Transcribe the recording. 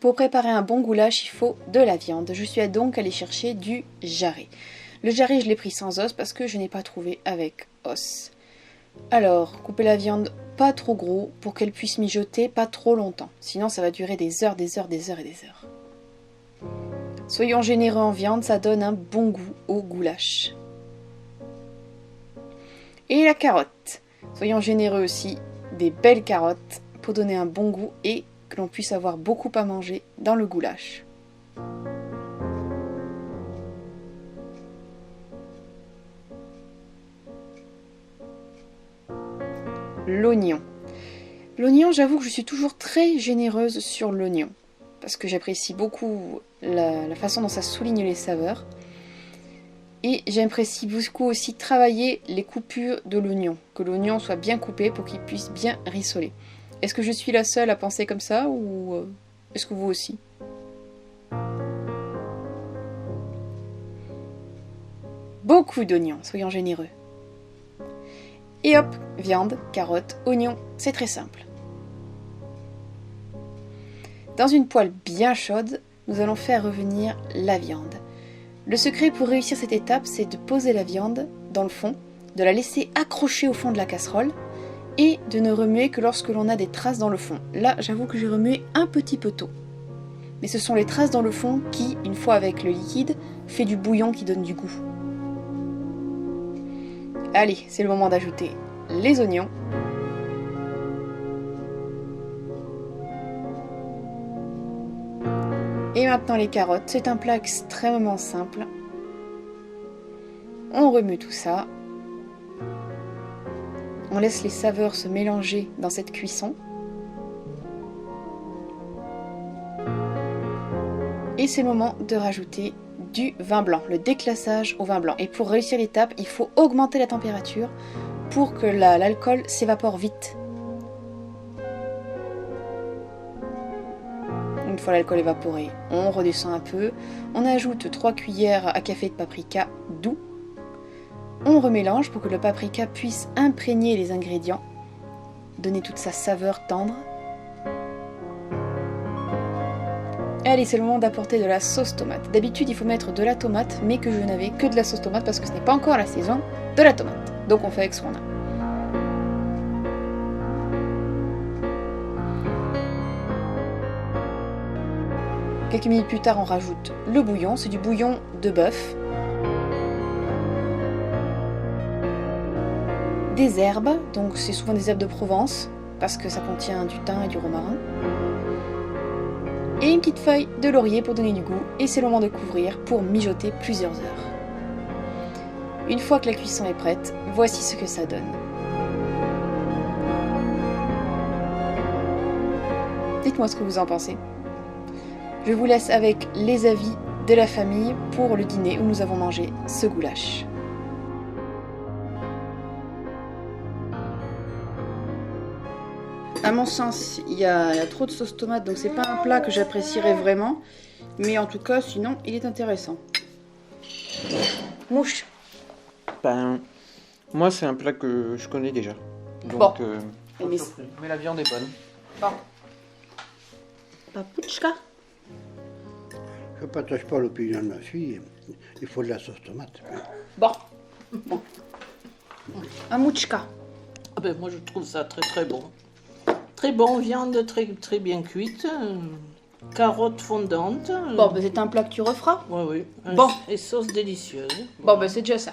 Pour préparer un bon goulash, il faut de la viande. Je suis donc allée chercher du jarret. Le jarret, je l'ai pris sans os parce que je n'ai pas trouvé avec os. Alors, coupez la viande pas trop gros pour qu'elle puisse mijoter pas trop longtemps. Sinon, ça va durer des heures, des heures, des heures et des heures. Soyons généreux en viande, ça donne un bon goût au goulash. Et la carotte. Soyons généreux aussi, des belles carottes pour donner un bon goût et que l'on puisse avoir beaucoup à manger dans le goulash. L'oignon. L'oignon, j'avoue que je suis toujours très généreuse sur l'oignon parce que j'apprécie beaucoup la façon dont ça souligne les saveurs. Et j'apprécie beaucoup aussi travailler les coupures de l'oignon, que l'oignon soit bien coupé pour qu'il puisse bien rissoler. Est-ce que je suis la seule à penser comme ça ou est-ce que vous aussi? Beaucoup d'oignons, soyons généreux. Et hop, viande, carottes, oignons, c'est très simple. Dans une poêle bien chaude, nous allons faire revenir la viande. Le secret pour réussir cette étape, c'est de poser la viande dans le fond, de la laisser accrocher au fond de la casserole et de ne remuer que lorsque l'on a des traces dans le fond. Là, j'avoue que j'ai remué un petit peu tôt. Mais ce sont les traces dans le fond qui, une fois avec le liquide, fait du bouillon qui donne du goût. Allez, c'est le moment d'ajouter les oignons. Et maintenant les carottes, c'est un plat extrêmement simple. On remue tout ça. On laisse les saveurs se mélanger dans cette cuisson. Et c'est le moment de rajouter du vin blanc, le déclassage au vin blanc. Et pour réussir l'étape, il faut augmenter la température pour que l'alcool s'évapore vite. Une fois l'alcool évaporé, on redescend un peu. On ajoute 3 cuillères à café de paprika doux. On remélange pour que le paprika puisse imprégner les ingrédients, donner toute sa saveur tendre. Allez, c'est le moment d'apporter de la sauce tomate. D'habitude, il faut mettre de la tomate, mais que je n'avais que de la sauce tomate parce que ce n'est pas encore la saison de la tomate. Donc on fait avec ce qu'on a. Quelques minutes plus tard, on rajoute le bouillon. C'est du bouillon de bœuf. Des herbes, donc c'est souvent des herbes de Provence, parce que ça contient du thym et du romarin. Et une petite feuille de laurier pour donner du goût, et c'est le moment de couvrir pour mijoter plusieurs heures. Une fois que la cuisson est prête, voici ce que ça donne. Dites-moi ce que vous en pensez. Je vous laisse avec les avis de la famille pour le dîner où nous avons mangé ce goulash. À mon sens, il y a trop de sauce tomate, donc c'est pas un plat que j'apprécierais vraiment. Mais en tout cas, sinon, il est intéressant. Mouche. Ben, moi, c'est un plat que je connais déjà. Donc, bon. Mais la viande est bonne. Bon. Papouchka. Je ne partage pas l'opinion de ma fille. Il faut de la sauce tomate. Bon. Bon. Amouchka. Ah ben, moi, je trouve ça très très bon. Très bon, viande très, très bien cuite, carottes fondantes. Bon, ben c'est un plat que tu referas. Oui, oui. Bon. Et sauce délicieuse. Bon, ben c'est déjà ça.